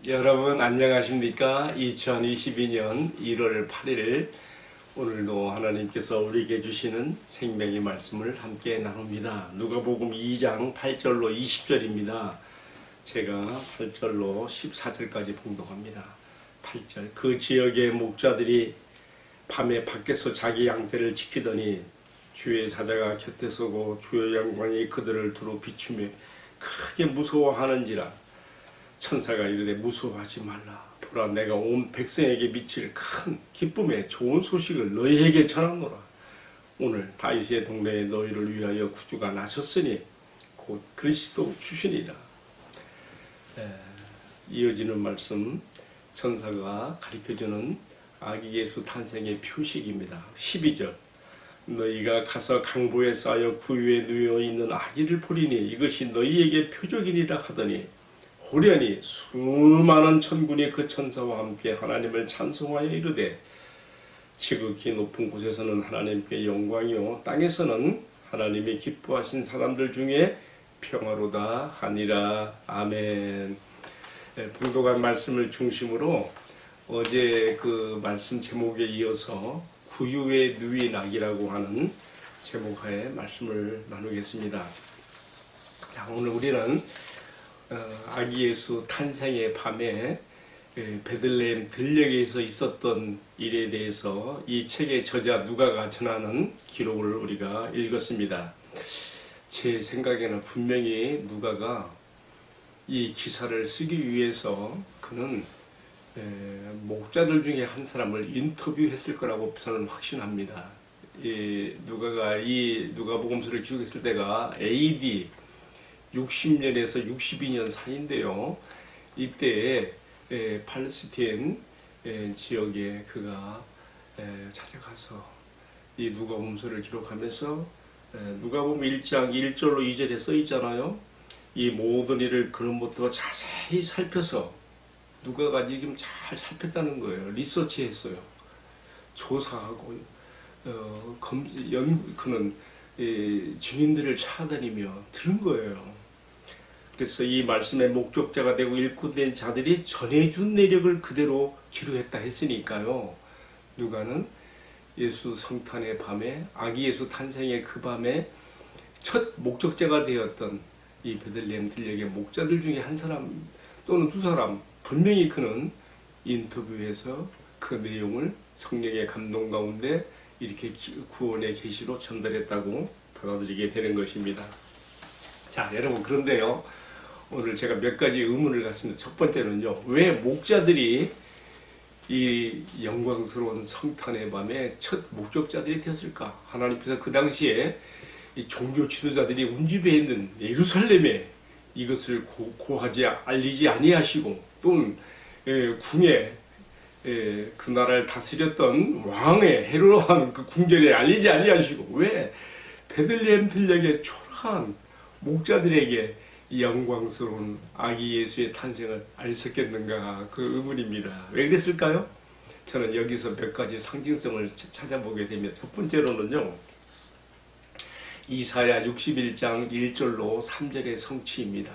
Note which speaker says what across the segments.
Speaker 1: 여러분 안녕하십니까? 2022년 1월 8일 오늘도 하나님께서 우리에게 주시는 생명의 말씀을 함께 나눕니다. 누가복음 2장 8절로 20절입니다. 제가 8절로 14절까지 봉독합니다. 8절 그 지역의 목자들이 밤에 밖에서 자기 양떼를 지키더니 주의 사자가 곁에 서고 주의 영광이 그들을 두루 비추며 크게 무서워하는지라 천사가 이르되 무서워하지 말라. 보라 내가 온 백성에게 미칠 큰 기쁨의 좋은 소식을 너희에게 전하노라. 오늘 다윗의 동네에 너희를 위하여 구주가 나셨으니 곧 그리스도 주시니라. 이어지는 말씀 천사가 가르쳐주는 아기 예수 탄생의 표식입니다. 12절 너희가 가서 강보에 쌓여 구유에 누워있는 아기를 보리니 이것이 너희에게 표적이니라 하더니 호련히 수많은 천군이 그 천사와 함께 하나님을 찬송하여 이르되 지극히 높은 곳에서는 하나님께 영광이요 땅에서는 하나님이 기뻐하신 사람들 중에 평화로다 하니라. 아멘. 봉독한 말씀을 중심으로 어제 그 말씀 제목에 이어서 구유에 누인 아기라고 하는 제목하에 말씀을 나누겠습니다. 자, 오늘 우리는 아기 예수 탄생의 밤에 베들레헴 들녘에서 있었던 일에 대해서 이 책의 저자 누가가 전하는 기록을 우리가 읽었습니다. 제 생각에는 분명히 누가가 이 기사를 쓰기 위해서 그는 목자들 중에 한 사람을 인터뷰했을 거라고 저는 확신합니다. 누가가 이 누가복음서를 기록했을 때가 AD 60년에서 62년 사이인데요. 이때 팔레스타인 지역에 그가 찾아가서 이 누가복음서를 기록하면서 누가복음 1장 1절로 2절에 써 있잖아요. 이 모든 일을 그런부터 자세히 살펴서 누가가 지금 잘 살폈다는 거예요. 리서치했어요. 조사하고 그는 증인들을 찾아다니며 들은 거예요. 그래서 이 말씀의 목격자가 되고 일꾼된 자들이 전해준 내력을 그대로 기록했다 했으니까요. 누가는 예수 성탄의 밤에 아기 예수 탄생의 그 밤에 첫 목격자가 되었던 이 베들레헴 들녘의 목자들 중에 한 사람 또는 두 사람 분명히 그는 인터뷰해서 그 내용을 성령의 감동 가운데 이렇게 구원의 계시로 전달했다고 받아들이게 되는 것입니다. 자, 여러분 그런데요. 오늘 제가 몇 가지 의문을 갖습니다. 첫 번째는요. 왜 목자들이 이 영광스러운 성탄의 밤에 첫 목격자들이 되었을까? 하나님께서 그 당시에 이 종교 지도자들이 운집해 있는 예루살렘에 이것을 고하지 알리지 아니하시고 또는 궁에 그 나라를 다스렸던 왕의 헤롯 왕 그 궁전에 알리지 아니하시고 왜 베들레헴 들녘의 초라한 목자들에게 이 영광스러운 아기 예수의 탄생을 알렸겠는가 그 의문입니다. 왜 그랬을까요? 저는 여기서 몇 가지 상징성을 찾아보게 됩니다. 첫 번째로는요. 이사야 61장 1절로 3절의 성취입니다.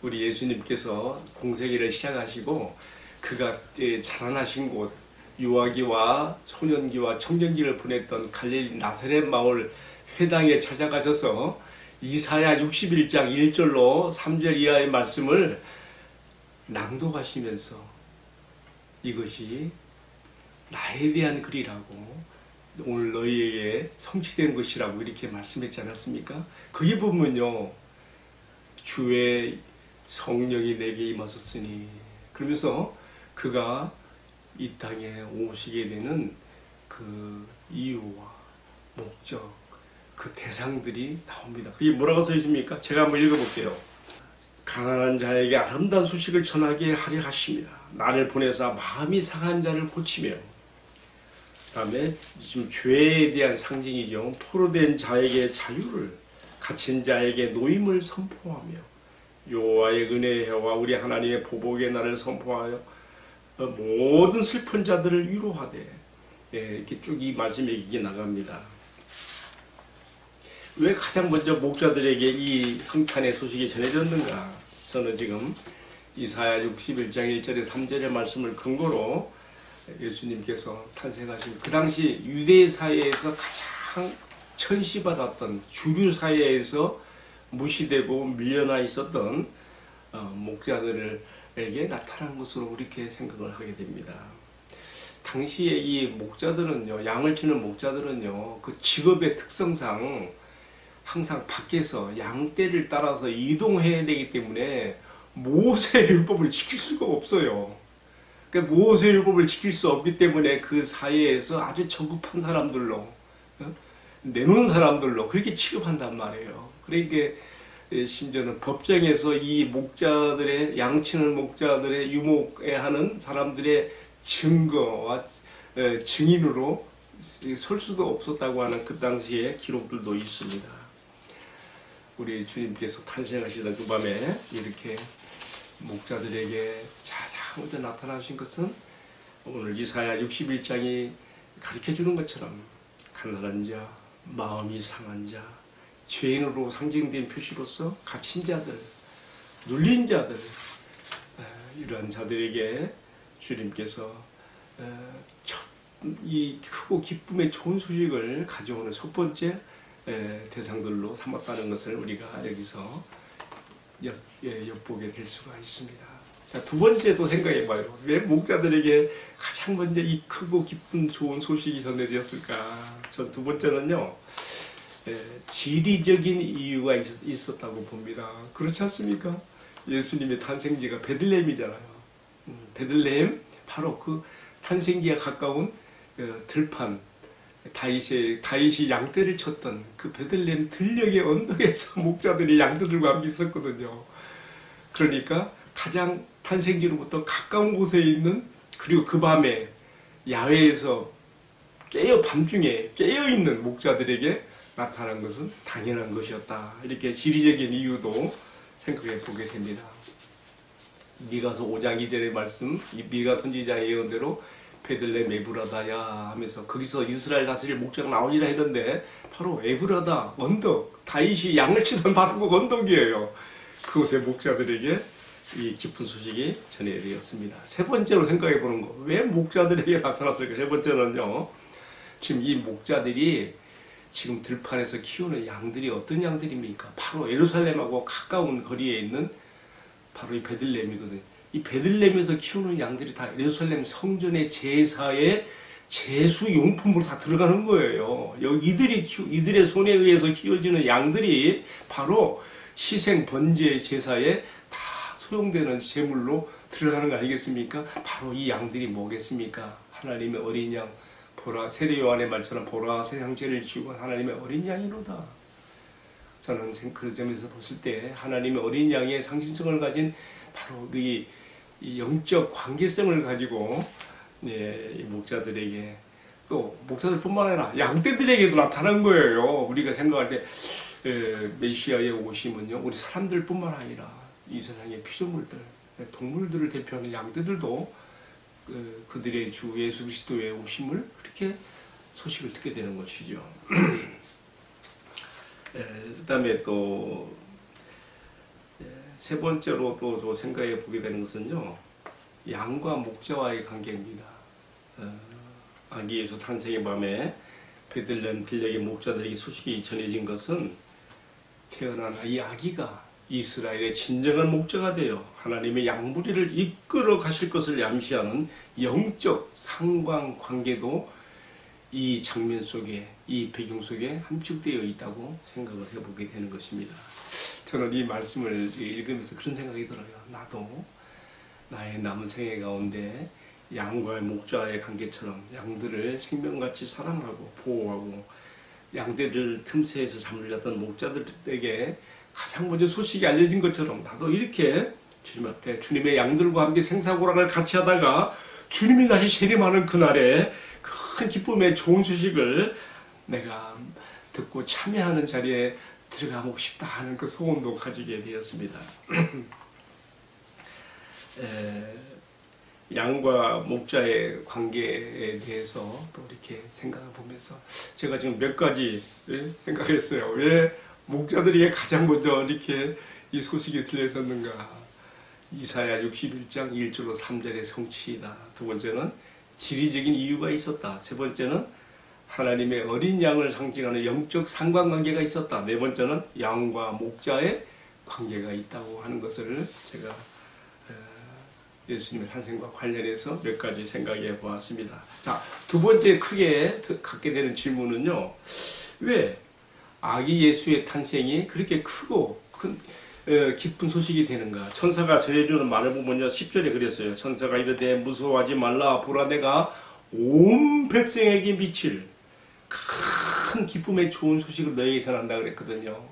Speaker 1: 우리 예수님께서 공생애를 시작하시고 그가 자라나신 곳 유아기와 소년기와 청년기를 보냈던 갈릴리 나사렛 마을 회당에 찾아가셔서 이사야 61장 1절로 3절 이하의 말씀을 낭독하시면서 이것이 나에 대한 글이라고 오늘 너희에게 성취된 것이라고 이렇게 말씀했지 않았습니까? 거기 보면요. 주의 성령이 내게 임하셨으니 그러면서 그가 이 땅에 오시게 되는 그 이유와 목적 그 대상들이 나옵니다. 그게 뭐라고 써 있습니까? 제가 한번 읽어볼게요. 가난한 자에게 아름다운 소식을 전하게 하려 하십니다. 나를 보내사 마음이 상한 자를 고치며 다음에 지금 죄에 대한 상징이죠. 포로된 자에게 자유를 갇힌 자에게 노임을 선포하며 여호와의 은혜의 해와 우리 하나님의 보복의 날을 선포하여 모든 슬픈 자들을 위로하되 이렇게 쭉 이 말씀이 이게 나갑니다. 왜 가장 먼저 목자들에게 이 성탄의 소식이 전해졌는가? 저는 지금 이사야 61장 1절에 3절의 말씀을 근거로 예수님께서 탄생하신 그 당시 유대 사회에서 가장 천시받았던 주류 사회에서 무시되고 밀려나 있었던 목자들에게 나타난 것으로 그렇게 생각을 하게 됩니다. 당시에 이 목자들은요, 양을 치는 목자들은요, 그 직업의 특성상 항상 밖에서 양떼를 따라서 이동해야 되기 때문에 모세의 율법을 지킬 수가 없어요. 그러니까 모세의 율법을 지킬 수 없기 때문에 그 사회에서 아주 저급한 사람들로, 내놓은 사람들로 그렇게 취급한단 말이에요. 그러니까 심지어는 법정에서 이 목자들의, 양치는 목자들의 유목하는 사람들의 증거와 증인으로 설 수도 없었다고 하는 그 당시의 기록들도 있습니다. 우리 주님께서 탄생하시던 그 밤에 이렇게 목자들에게 자자 먼저 나타나신 것은 오늘 이사야 61장이 가르쳐주는 것처럼 가난한 자, 마음이 상한 자, 죄인으로 상징된 표시로서 갇힌 자들, 눌린 자들, 이러한 자들에게 주님께서 이 크고 기쁨의 좋은 소식을 가져오는 첫 번째 대상들로 삼았다는 것을 우리가 여기서 엿보게 될 수가 있습니다. 자, 두 번째도 생각해봐요. 왜 목자들에게 가장 먼저 이 크고 기쁜 좋은 소식이 전해졌을까? 전 두 번째는요, 지리적인 이유가 있었다고 봅니다. 그렇지 않습니까? 예수님의 탄생지가 베들레헴이잖아요. 베들레헴, 바로 그 탄생지에 가까운 들판, 다윗이 양떼를 쳤던 그 베들레헴 들녘의 언덕에서 목자들이 양들과 함께 있었거든요. 그러니까 가장 탄생지로부터 가까운 곳에 있는, 그리고 그 밤에 야외에서 밤중에 깨어있는 목자들에게 나타난 것은 당연한 것이었다. 이렇게 지리적인 이유도 생각해 보게 됩니다. 미가서 5장 2절의 말씀, 미가 선지자의 예언대로 베들레헴 에브라다야 하면서 거기서 이스라엘 다스릴 목자가 나오리라 했는데 바로 에브라다 언덕, 다윗이 양을 치던 바로 그 언덕이에요. 그곳의 목자들에게 이 기쁜 소식이 전해드렸습니다. 세 번째로 생각해 보는 거, 왜 목자들에게 나타났을까? 세 번째는요, 지금 이 목자들이 지금 들판에서 키우는 양들이 어떤 양들입니까? 바로 예루살렘하고 가까운 거리에 있는 바로 이 베들레헴이거든요. 이 베들레헴에서 키우는 양들이 다 예루살렘 성전의 제사의 제수 용품으로 다 들어가는 거예요. 이들의 손에 의해서 키워지는 양들이 바로 희생 번제 제사에 다 소용되는 제물로 들어가는 거 아니겠습니까? 바로 이 양들이 뭐겠습니까? 하나님의 어린 양, 보라, 세례 요한의 말처럼 보라 세상죄를 지고 하나님의 어린 양이로다. 저는 그 점에서 봤을 때 하나님의 어린 양의 상징성을 가진 바로 이 영적 관계성을 가지고 이 목자들에게, 또 목자들뿐만 아니라 양떼들에게도 나타난 거예요. 우리가 생각할 때 메시아의 오심은요, 우리 사람들뿐만 아니라 이 세상의 피조물들, 동물들을 대표하는 양떼들도 그들의 주 예수 그리스도의 오심을 그렇게 소식을 듣게 되는 것이죠. 그다음에 또 세 번째로 또 생각해 보게 되는 것은요, 양과 목자와의 관계입니다. 아기 예수 탄생의 밤에 베들레헴 들녘의 목자들에게 소식이 전해진 것은 태어난 이 아기가 이스라엘의 진정한 목자가 되어 하나님의 양무리를 이끌어 가실 것을 암시하는 영적 상관 관계도 이 장면 속에, 이 배경 속에 함축되어 있다고 생각을 해보게 되는 것입니다. 저는 이 말씀을 읽으면서 그런 생각이 들어요. 나도 나의 남은 생애 가운데 양과 목자의 관계처럼 양들을 생명같이 사랑하고 보호하고 양떼들 틈새에서 잠을 잤던 목자들에게 가장 먼저 소식이 알려진 것처럼 나도 이렇게 주님 앞에 주님의 양들과 함께 생사고락을 같이 하다가 주님이 다시 재림하는 그날에 큰 기쁨의 좋은 소식을 내가 듣고 참여하는 자리에 들어가고 싶다 하는 그 소원도 가지게 되었습니다. 양과 목자의 관계에 대해서 또 이렇게 생각해 보면서 제가 지금 몇 가지 생각했어요. 왜 목자들에게 가장 먼저 이렇게 이 소식이 들려졌는가? 이사야 61장 1절로 3절의 성취이다. 두 번째는 지리적인 이유가 있었다. 세 번째는 하나님의 어린 양을 상징하는 영적 상관관계가 있었다. 네 번째는 양과 목자의 관계가 있다고 하는 것을 제가 예수님의 탄생과 관련해서 몇 가지 생각해 보았습니다. 자, 두 번째 크게 갖게 되는 질문은요. 왜 아기 예수의 탄생이 그렇게 크고 기쁜 소식이 되는가? 천사가 전해주는 말을 보면요. 10절에 그랬어요. 천사가 이르되 무서워하지 말라. 보라 내가 온 백성에게 미칠 큰 기쁨의 좋은 소식을 너희에게 전한다 그랬거든요.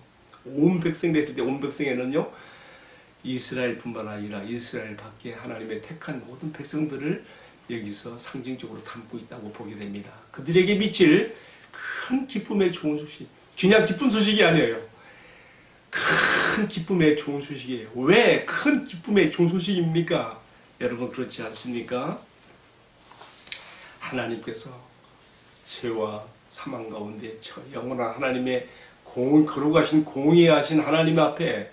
Speaker 1: 온 백성이 했을 때 온 백성에는요. 이스라엘뿐만 아니라 이스라엘 밖에 하나님의 택한 모든 백성들을 여기서 상징적으로 담고 있다고 보게 됩니다. 그들에게 미칠 큰 기쁨의 좋은 소식. 그냥 기쁜 소식이 아니에요. 큰 기쁨의 좋은 소식이에요. 왜 큰 기쁨의 좋은 소식입니까? 여러분 그렇지 않습니까? 하나님께서 죄와 사망 가운데 영원한 하나님의 거룩하신 공의하신 하나님 앞에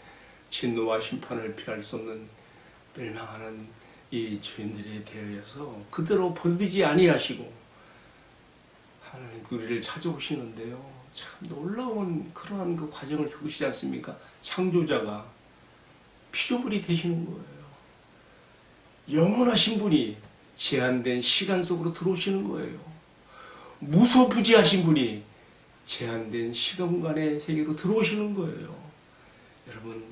Speaker 1: 진노와 심판을 피할 수 없는 멸망하는 이 죄인들에 대하여서 그대로 버리지 아니하시고 하나님 우리를 찾아오시는데요. 참 놀라운 그러한 그 과정을 겪으시지 않습니까? 창조자가 피조물이 되시는 거예요. 영원하신 분이 제한된 시간 속으로 들어오시는 거예요. 무소부지하신 분이 제한된 시간간의 세계로 들어오시는 거예요. 여러분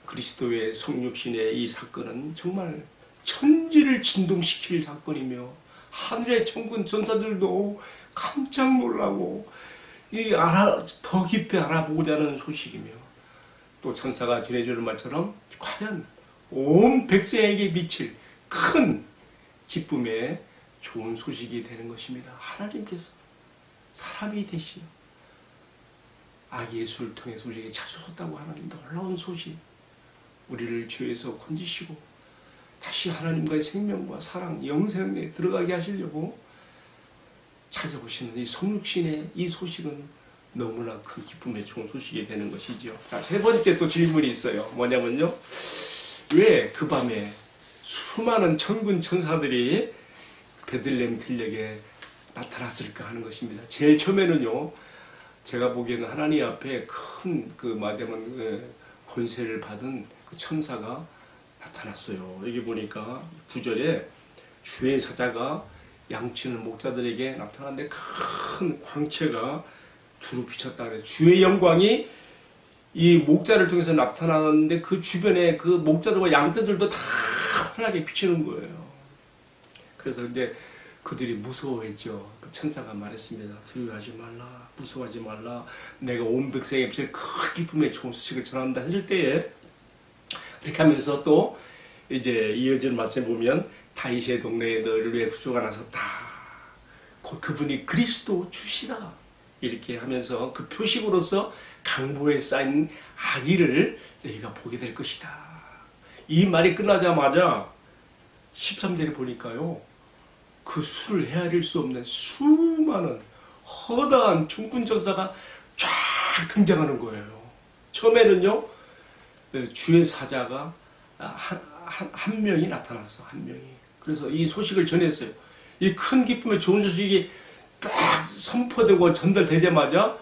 Speaker 1: 그리스도의 성육신의 이 사건은 정말 천지를 진동시킬 사건이며 하늘의 천군 전사들도 깜짝 놀라고 더 깊이 알아보고자 하는 소식이며 또 천사가 전해주는 말처럼 과연 온 백성에게 미칠 큰 기쁨의 좋은 소식이 되는 것입니다. 하나님께서 사람이 되시어 아기 예수를 통해서 우리에게 찾아오셨다고 하는 놀라운 소식, 우리를 죄에서 건지시고 다시 하나님과의 생명과 사랑, 영생에 들어가게 하시려고 찾아오시는 이 성육신의 이 소식은 너무나 큰 기쁨의 좋은 소식이 되는 것이죠. 자, 세 번째 또 질문이 있어요. 뭐냐면요. 왜 그 밤에 수많은 천군 천사들이 베들레헴 들녘에 나타났을까 하는 것입니다. 제일 처음에는요. 제가 보기에는 하나님 앞에 큰 말하자면 권세를 받은 그 천사가 나타났어요. 여기 보니까 9절에 주의 사자가 양치는 목자들에게 나타났는데 큰 광채가 두루 비쳤다 그래요. 주의 영광이 이 목자를 통해서 나타나는데 그 주변에 그 목자들과 양떼들도 다 환하게 비치는 거예요. 그래서 이제 그들이 무서워했죠. 그 천사가 말했습니다. 두려워하지 말라, 무서워하지 말라. 내가 온 백성에 비칠 큰 기쁨의 좋은 소식을 전한다 했을 때에 그렇게 하면서 또 이제 이어지는 말씀에 보면 다윗의 동네에 너를 위해 구주가 나섰다. 곧 그분이 그리스도 주시다. 이렇게 하면서 그 표식으로서 강보에 쌓인 아기를 너희가 보게 될 것이다. 이 말이 끝나자마자 13절에 보니까요. 그 수를 헤아릴 수 없는 수많은 허다한 천군 천사가 쫙 등장하는 거예요. 처음에는요. 주의 사자가 한 명이 나타났어. 한 명이. 그래서 이 소식을 전했어요. 이 큰 기쁨의 좋은 소식이 딱 선포되고 전달되자마자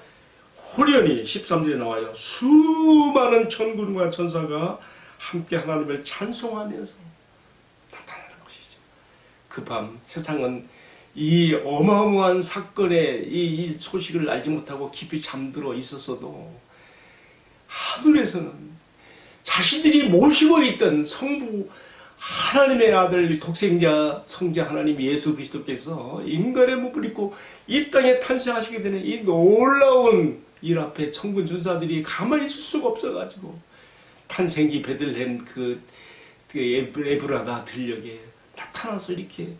Speaker 1: 호련히 13절에 나와요. 수많은 천군과 천사가 함께 하나님을 찬송하면서 나타나는 것이죠. 그 밤 세상은 이 어마어마한 사건의 이 소식을 알지 못하고 깊이 잠들어 있었어도 하늘에서는 자신들이 모시고 있던 성부 하나님의 아들 독생자 성자 하나님 예수 그리스도께서 인간의 몸을 입고 이 땅에 탄생하시게 되는 이 놀라운 일 앞에 천군 천사들이 가만히 있을 수가 없어가지고 탄생기 베들레헴 그 에브라다 들녘에 나타나서 이렇게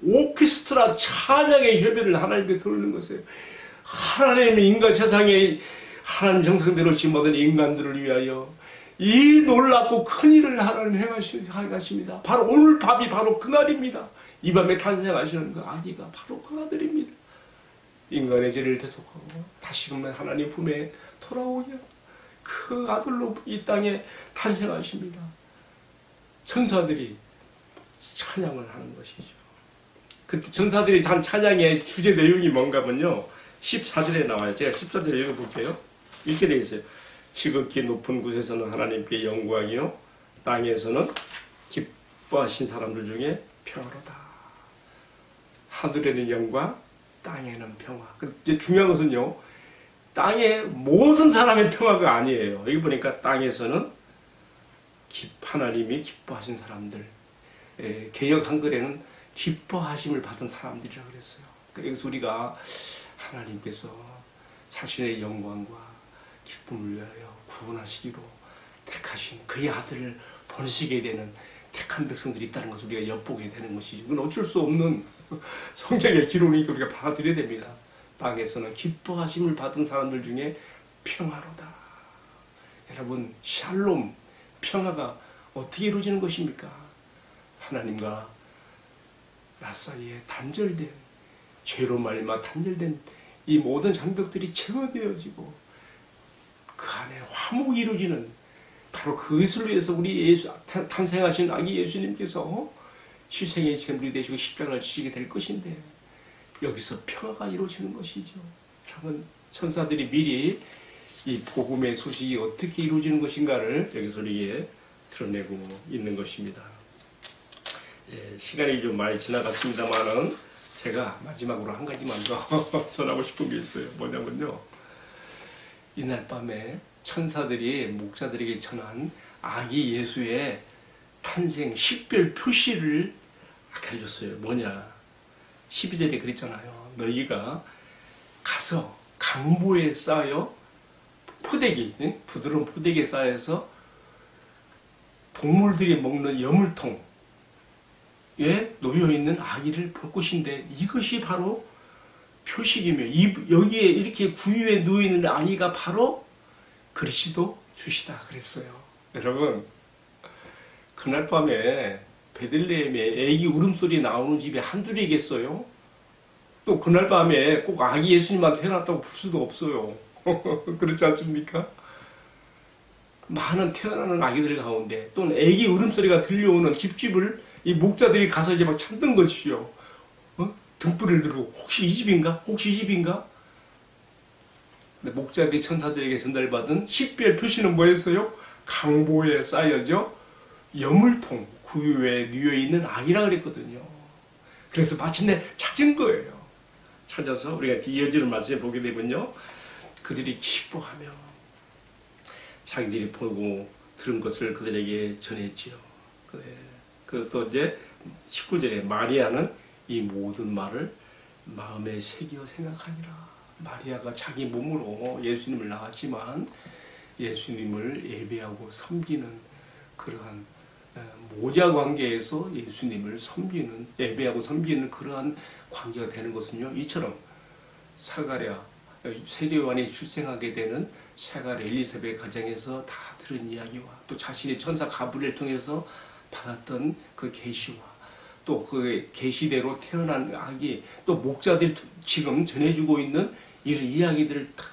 Speaker 1: 오케스트라 찬양의 협연을 하나님께 돌리는 것이에요. 하나님의 인간 세상에 하나님 형상대로 지음받은 인간들을 위하여 이 놀랍고 큰 일을 하나님 행하십니다. 바로 오늘 밤이 바로 그날입니다. 이 밤에 탄생하시는 그 아기가 바로 그 아들입니다. 인간의 죄를 대속하고 다시금 하나님 품에 돌아오게 그 아들로 이 땅에 탄생하십니다. 천사들이 찬양을 하는 것이죠. 그때 천사들이 한 찬양의 주제 내용이 뭔가면요, 14절에 나와요. 제가 14절 읽어볼게요. 이렇게 되어 있어요. 지극히 높은 곳에서는 하나님께 영광이요, 땅에서는 기뻐하신 사람들 중에 평화로다. 하늘에는 영광, 땅에는 평화. 이제 중요한 것은요, 땅의 모든 사람의 평화가 아니에요. 여기 보니까 땅에서는 하나님이 기뻐하신 사람들, 개역 한글에는 기뻐하심을 받은 사람들이라고 그랬어요. 여기서 우리가 하나님께서 자신의 영광과 기쁨을 위하여 구원하시기로 택하신 그의 아들을 번식게 되는 택한 백성들이 있다는 것을 우리가 엿보게 되는 것이죠. 그건 어쩔 수 없는 성경의 기록이니까 우리가 받아들여야 됩니다. 땅에서는 기뻐하심을 받은 사람들 중에 평화로다. 여러분, 샬롬, 평화가 어떻게 이루어지는 것입니까? 하나님과 나 사이에 단절된, 죄로 말미암아 단절된 이 모든 장벽들이 제거되어지고 그 안에 화목이 이루어지는, 바로 그것을 위해서 우리 예수 탄생하신 아기 예수님께서 희생의 제물이 되시고 십자가를 지시게 될 것인데, 여기서 평화가 이루어지는 것이죠. 여러분, 천사들이 미리 이 복음의 소식이 어떻게 이루어지는 것인가를 여기서 우리에게 드러내고 있는 것입니다. 시간이 좀 많이 지나갔습니다만은 제가 마지막으로 한 가지만 더 전하고 싶은 게 있어요. 뭐냐면요, 이날 밤에 천사들이 목자들에게 전한 아기 예수의 탄생 식별 표시를 알려줬어요. 뭐냐, 12절에 그랬잖아요. 너희가 가서 강보에 쌓여 포대기, 부드러운 포대기에 쌓여서 동물들이 먹는 여물통에 놓여있는 아기를 볼 것인데, 이것이 바로 표식이며, 여기에 이렇게 구유에 누워있는 아기가 바로 그리스도 주시다 그랬어요. 여러분, 그날 밤에 베들레헴에 애기 울음소리 나오는 집이 한둘이겠어요? 또 그날 밤에 꼭 아기 예수님만 태어났다고 볼 수도 없어요. 그렇지 않습니까? 많은 태어나는 아기들 가운데 또는 애기 울음소리가 들려오는 집집을 이 목자들이 가서 이제 막 찾는 것이요. 등불을 들고 혹시 이 집인가? 혹시 이 집인가? 근데 목자들이 천사들에게 전달받은 식별 표시는 뭐였어요? 강보에 쌓여져 여물통, 구유에 누워있는 아기라 그랬거든요. 그래서 마침내 찾은 거예요. 찾아서 우리가 이어지는 말씀에 보게 되면요, 그들이 기뻐하며 자기들이 보고 들은 것을 그들에게 전했지요. 또 이제 19절에 마리아는 이 모든 말을 마음에 새겨 생각하니라. 마리아가 자기 몸으로 예수님을 낳았지만 예수님을 예배하고 섬기는 그러한 모자 관계에서 예수님을 섬기는, 예배하고 섬기는 그러한 관계가 되는 것은요, 이처럼 사가랴, 세례요한이 출생하게 되는 사가랴 엘리사벳 가정에서 다 들은 이야기와 또 자신의 천사 가브리엘 통해서 받았던 그 계시와 또 그 계시대로 태어난 아기, 또 목자들이 지금 전해주고 있는 이런 이야기들을 다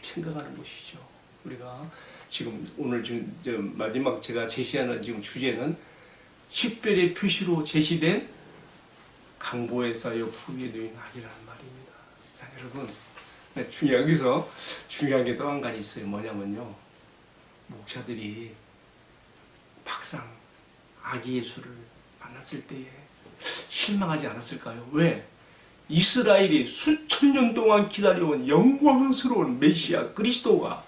Speaker 1: 생각하는 것이죠. 우리가 지금 오늘 지금 마지막 제가 제시하는 지금 주제는 식별의 표시로 제시된 강보에 쌓여 구유에 놓인 아기라는 말입니다. 자, 여러분, 여기서 중요한 게 또 한 가지 있어요. 뭐냐면요, 목자들이 막상 아기 예수를 만났을 때에 실망하지 않았을까요? 왜? 이스라엘이 수천 년 동안 기다려온 영광스러운 메시아 그리스도가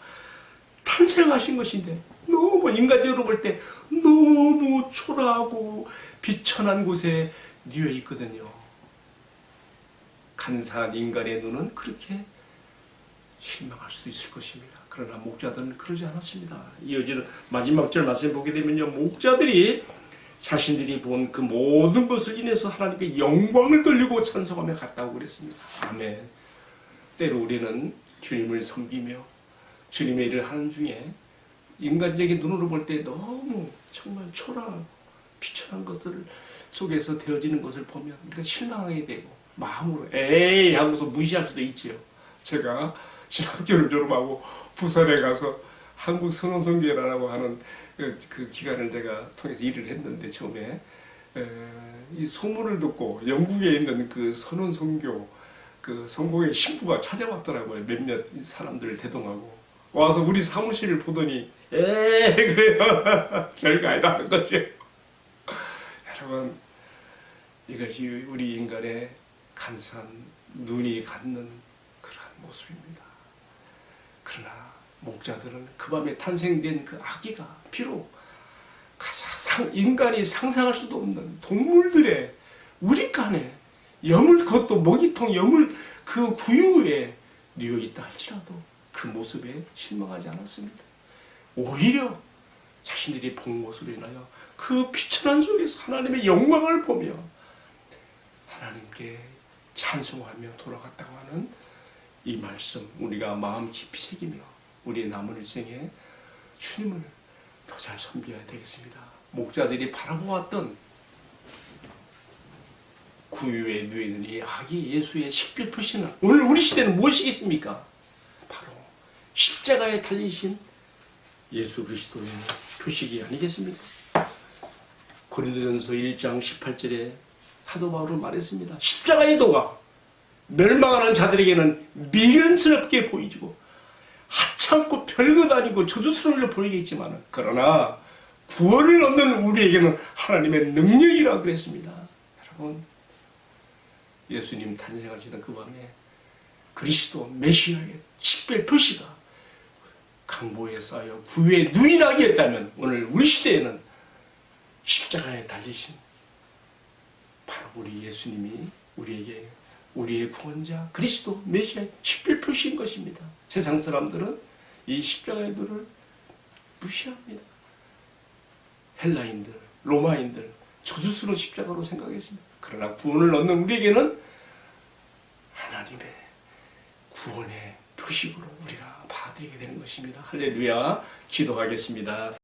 Speaker 1: 탄생하신 것인데 너무 인간적으로 볼 때 너무 초라하고 비천한 곳에 뉘어 있거든요. 간사한 인간의 눈은 그렇게 실망할 수도 있을 것입니다. 그러나 목자들은 그러지 않았습니다. 이어지는 마지막 절 말씀을 보게 되면요, 목자들이 자신들이 본 그 모든 것을 인해서 하나님께 영광을 돌리고 찬송하며 갔다고 그랬습니다. 아멘. 때로 우리는 주님을 섬기며 주님의 일을 하는 중에 인간적인 눈으로 볼 때 너무 정말 초라하고 비천한 것들 속에서 되어지는 것을 보면 우리가 실망하게 되고 마음으로 에이 하고서 무시할 수도 있지요. 제가 신학교를 졸업하고 부산에 가서 한국 선원선교회라고 하는 그 기관을 제가 통해서 일을 했는데 처음에 이 소문을 듣고 영국에 있는 그 선원선교 그 성공의 신부가 찾아왔더라고요. 몇몇 사람들을 대동하고 와서 우리 사무실을 보더니 그래요. 별거 아니다 하는 거죠. 여러분, 이것이 우리 인간의 간사한 눈이 갖는 그러한 모습입니다. 그러나 목자들은 그 밤에 탄생된 그 아기가 비록 인간이 상상할 수도 없는 동물들의 우리 간에 그것도 먹이통 여물 그 구유에 뉘어 있다 할지라도 그 모습에 실망하지 않았습니다. 오히려 자신들이 본 것으로 인하여 그 비천한 속에서 하나님의 영광을 보며 하나님께 찬송하며 돌아갔다고 하는 이 말씀, 우리가 마음 깊이 새기며 우리의 남은 일생에 주님을 더 잘 섬겨야 되겠습니다. 목자들이 바라보았던 구유에 누이는 이 아기 예수의 식별 표시는 오늘 우리 시대는 무엇이겠습니까? 바로 십자가에 달리신 예수 그리스도의 표식이 아니겠습니까? 고린도전서 1장 18절에 사도 바울은 말했습니다. 십자가의 도가 멸망하는 자들에게는 미련스럽게 보이고 하찮고 별것 아니고 저주스러운 일로 보이겠지만 그러나 구원을 얻는 우리에게는 하나님의 능력이라 그랬습니다. 여러분, 예수님 탄생하시던 그 밤에 그리스도 메시아의 식별 표시가 강보에 쌓여 구유에 눈이 나게 했다면 오늘 우리 시대에는 십자가에 달리신 바로 우리 예수님이 우리에게 우리의 구원자 그리스도 메시아의 식별 표시인 것입니다. 세상 사람들은 이 십자가의 도를 무시합니다. 헬라인들, 로마인들 저주스러운 십자가로 생각했습니다. 그러나 구원을 얻는 우리에게는 하나님의 구원의 표식으로 우리가 받아들이게 되는 것입니다. 할렐루야. 기도하겠습니다.